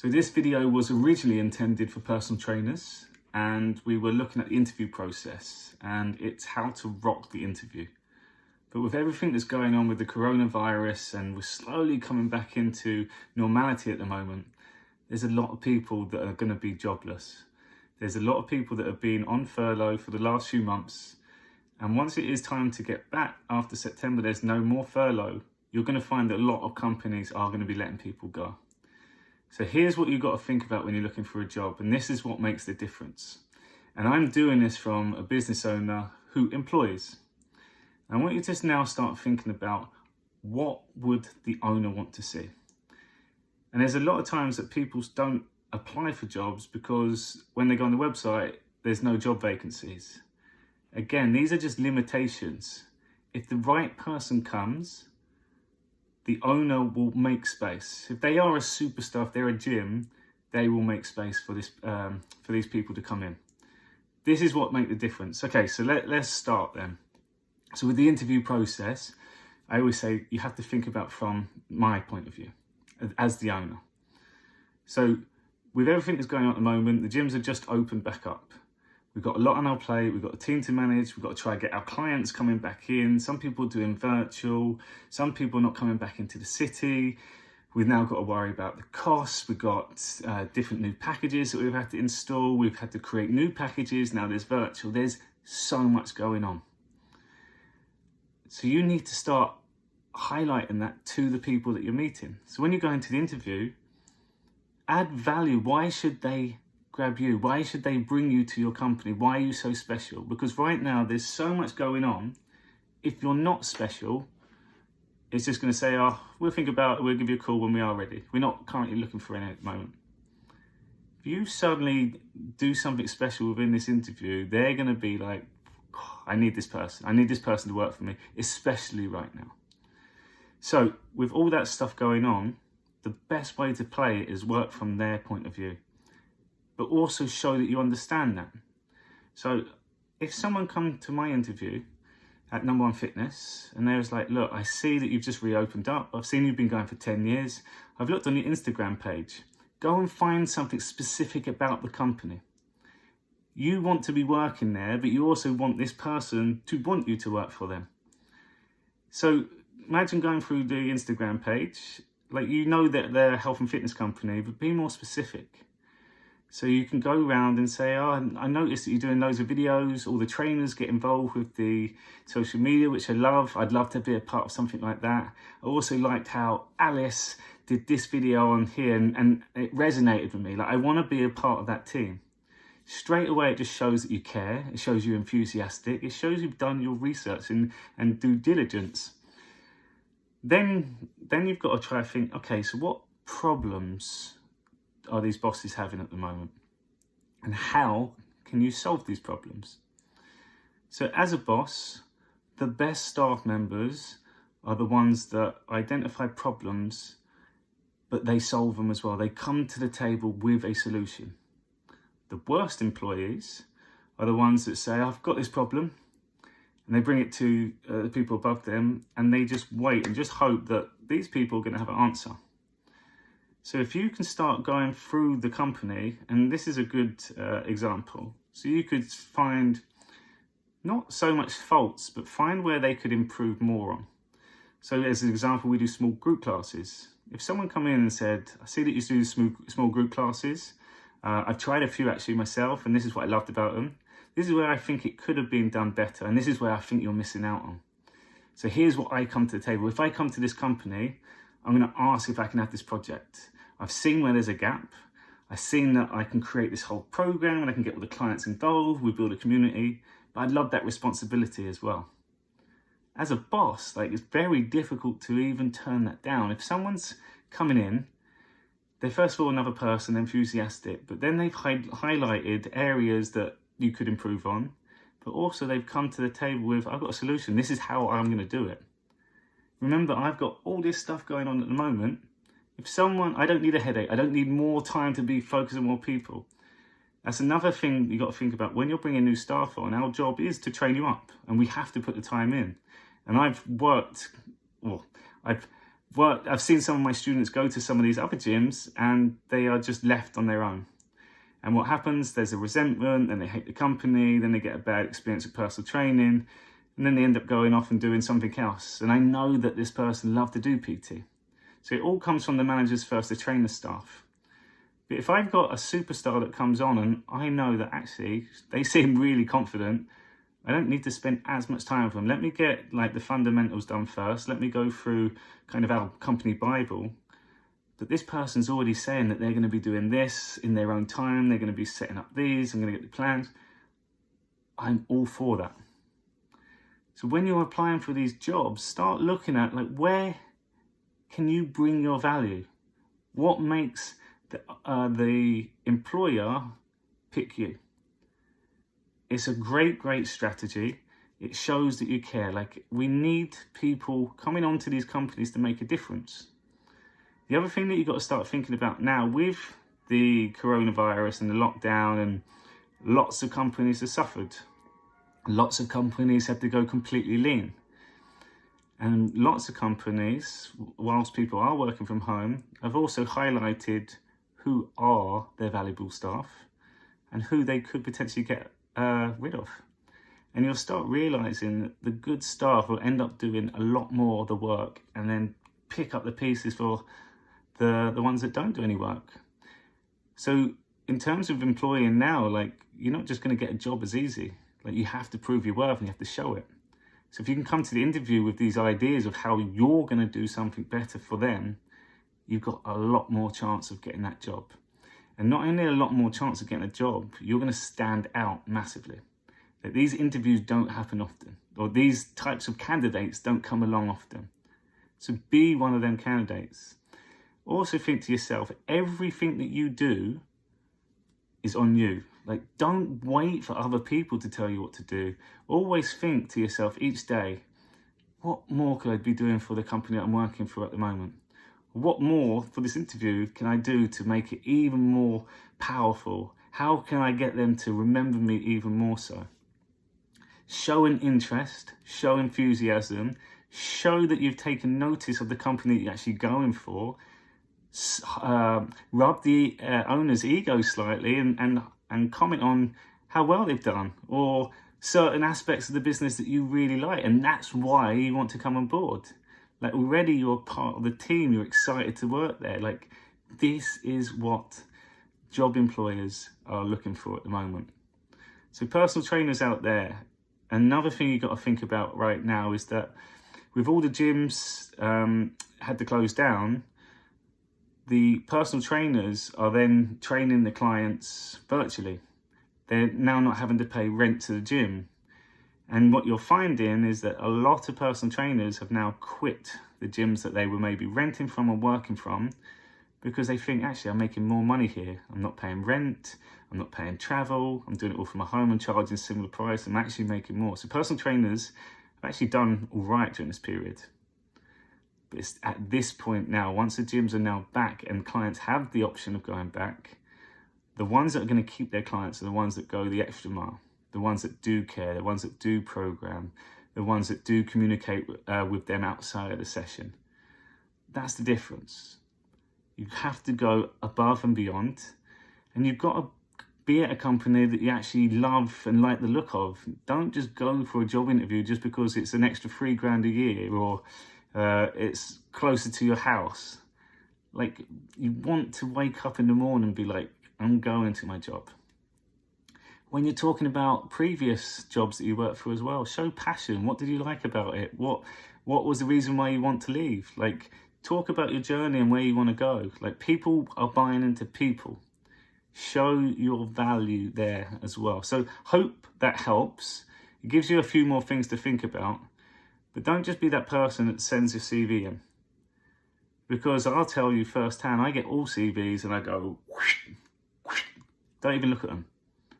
So this video was originally intended for personal trainers, and we were looking at the interview process, and it's how to rock the interview. But with everything that's going on with the coronavirus, and we're slowly coming back into normality at the moment, there's a lot of people that are going to be jobless. There's a lot of people that have been on furlough for the last few months. And once it is time to get back after September, there's no more furlough. You're going to find that a lot of companies are going to be letting people go. So here's what you've got to think about when you're looking for a job. And this is what makes the difference. And I'm doing this from a business owner who employs. I want you to just now start thinking about what would the owner want to see. And there's a lot of times that people don't apply for jobs because when they go on the website, there's no job vacancies. Again, these are just limitations. If the right person comes, the owner will make space. If they are a superstar, if they're a gym, they will make space for these people to come in. This is what makes the difference. Okay, so let's start then. So with the interview process, I always say you have to think about from my point of view as the owner. So with everything that's going on at the moment, the gyms are just opened back up. We've got a lot on our plate, we've got a team to manage, we've got to try and get our clients coming back in. Some people are doing virtual, some people are not coming back into the city. We've now got to worry about the costs. We've got different new packages that we've had to install. We've had to create new packages. Now there's virtual, there's so much going on. So you need to start highlighting that to the people that you're meeting. So when you go into the interview, add value. Why should they grab you? Why should they bring you to your company? Why are you so special? Because right now there's so much going on. If you're not special, it's just going to say, oh, we'll think about it, we'll give you a call when we are ready. We're not currently looking for any at the moment. If you suddenly do something special within this interview, they're going to be like, oh, I need this person. I need this person to work for me, especially right now. So with all that stuff going on, the best way to play it is work from their point of view, but also show that you understand that. So if someone come to my interview at Number One Fitness and there's like, look, I see that you've just reopened up. I've seen you've been going for 10 years. I've looked on your Instagram page. Go and find something specific about the company. You want to be working there, but you also want this person to want you to work for them. So imagine going through the Instagram page, like you know that they're a health and fitness company, but be more specific. So you can go around and say, oh, I noticed that you're doing loads of videos. All the trainers get involved with the social media, which I love. I'd love to be a part of something like that. I also liked how Alice did this video on here and it resonated with me. Like I want to be a part of that team. Straight away, it just shows that you care. It shows you're enthusiastic. It shows you've done your research and due diligence. Then you've got to try to think, okay, so what problems are these bosses having at the moment? And how can you solve these problems? So as a boss, the best staff members are the ones that identify problems, but they solve them as well. They come to the table with a solution. The worst employees are the ones that say, I've got this problem, and they bring it to the people above them, and they just wait and just hope that these people are going to have an answer. So if you can start going through the company, and this is a good example, so you could find not so much faults, but find where they could improve more on. So as an example, we do small group classes. If someone come in and said, I see that you do small group classes, I've tried a few actually myself, and this is what I loved about them. This is where I think it could have been done better, and this is where I think you're missing out on. So here's what I come to the table. If I come to this company, I'm going to ask if I can have this project. I've seen where there's a gap. I've seen that I can create this whole program and I can get all the clients involved. We build a community, but I'd love that responsibility as well. As a boss, like it's very difficult to even turn that down. If someone's coming in, they're first of all another person, enthusiastic, but then they've highlighted areas that you could improve on, but also they've come to the table with, I've got a solution. This is how I'm going to do it. Remember, I've got all this stuff going on at the moment. If someone, I don't need a headache. I don't need more time to be focused on more people. That's another thing you got to think about. When you're bringing new staff on, our job is to train you up, and we have to put the time in. And I've I've seen some of my students go to some of these other gyms and they are just left on their own. And what happens, there's a resentment, and they hate the company, then they get a bad experience of personal training, and then they end up going off and doing something else. And I know that this person loved to do PT. So it all comes from the managers first, the trainer staff. But if I've got a superstar that comes on and I know that actually they seem really confident, I don't need to spend as much time with them. Let me get like the fundamentals done first. Let me go through kind of our company Bible. But this person's already saying that they're going to be doing this in their own time. They're going to be setting up these. I'm going to get the plans. I'm all for that. So when you're applying for these jobs, start looking at like, where can you bring your value? What makes the employer pick you? It's a great strategy. It shows that you care. Like, we need people coming onto these companies to make a difference. The other thing that you've got to start thinking about now with the coronavirus and the lockdown, and lots of companies have suffered. Lots of companies had to go completely lean. And lots of companies, whilst people are working from home, have also highlighted who are their valuable staff and who they could potentially get rid of. And you'll start realizing that the good staff will end up doing a lot more of the work and then pick up the pieces for the ones that don't do any work. So in terms of employing now, like, you're not just going to get a job as easy. Like, you have to prove your worth and you have to show it. So if you can come to the interview with these ideas of how you're going to do something better for them, you've got a lot more chance of getting that job. And not only a lot more chance of getting a job, you're going to stand out massively. That these interviews don't happen often, or these types of candidates don't come along often. So be one of them candidates. Also think to yourself, everything that you do is on you. Like, don't wait for other people to tell you what to do. Always think to yourself each day, what more could I be doing for the company that I'm working for at the moment? What more for this interview can I do to make it even more powerful? How can I get them to remember me even more so? Show an interest, show enthusiasm, show that you've taken notice of the company that you're actually going for. Rub the owner's ego slightly and comment on how well they've done, or certain aspects of the business that you really like, and that's why you want to come on board. Like, already you're part of the team, you're excited to work there. Like, this is what job employers are looking for at the moment. So personal trainers out there, another thing you've got to think about right now is that with all the gyms had to close down, the personal trainers are then training the clients virtually. They're now not having to pay rent to the gym. And what you're finding is that a lot of personal trainers have now quit the gyms that they were maybe renting from or working from, because they think, actually, I'm making more money here. I'm not paying rent, I'm not paying travel, I'm doing it all from my home and charging similar price. I'm actually making more. So personal trainers have actually done all right during this period. But it's at this point now, once the gyms are now back and clients have the option of going back, the ones that are going to keep their clients are the ones that go the extra mile, the ones that do care, the ones that do program, the ones that do communicate with them outside of the session. That's the difference. You have to go above and beyond, and you've got to be at a company that you actually love and like the look of. Don't just go for a job interview just because it's an extra $3,000 a year, or it's closer to your house. Like, you want to wake up in the morning and be like, I'm going to my job. When you're talking about previous jobs that you worked for as well, show passion. What did you like about it? What was the reason why you want to leave? Like, talk about your journey and where you want to go. Like, people are buying into people. Show your value there as well. So hope that helps. It gives you a few more things to think about. But don't just be that person that sends your CV in. Because I'll tell you firsthand, I get all CVs and I go, whoosh, whoosh. Don't even look at them.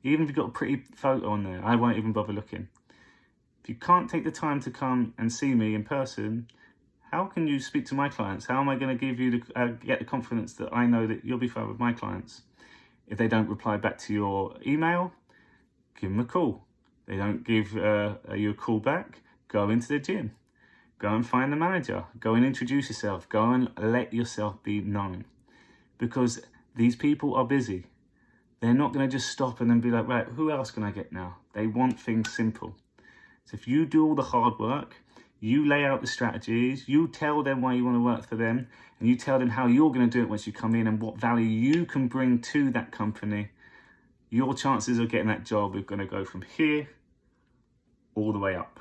Even if you've got a pretty photo on there, I won't even bother looking. If you can't take the time to come and see me in person, how can you speak to my clients? How am I going to give you get the confidence that I know that you'll be fine with my clients? If they don't reply back to your email, give them a call. They don't give you a call back, go into the gym. Go and find the manager. Go and introduce yourself. Go and let yourself be known. Because these people are busy. They're not going to just stop and then be like, right, who else can I get now? They want things simple. So if you do all the hard work, you lay out the strategies, you tell them why you want to work for them, and you tell them how you're going to do it once you come in and what value you can bring to that company, your chances of getting that job are going to go from here all the way up.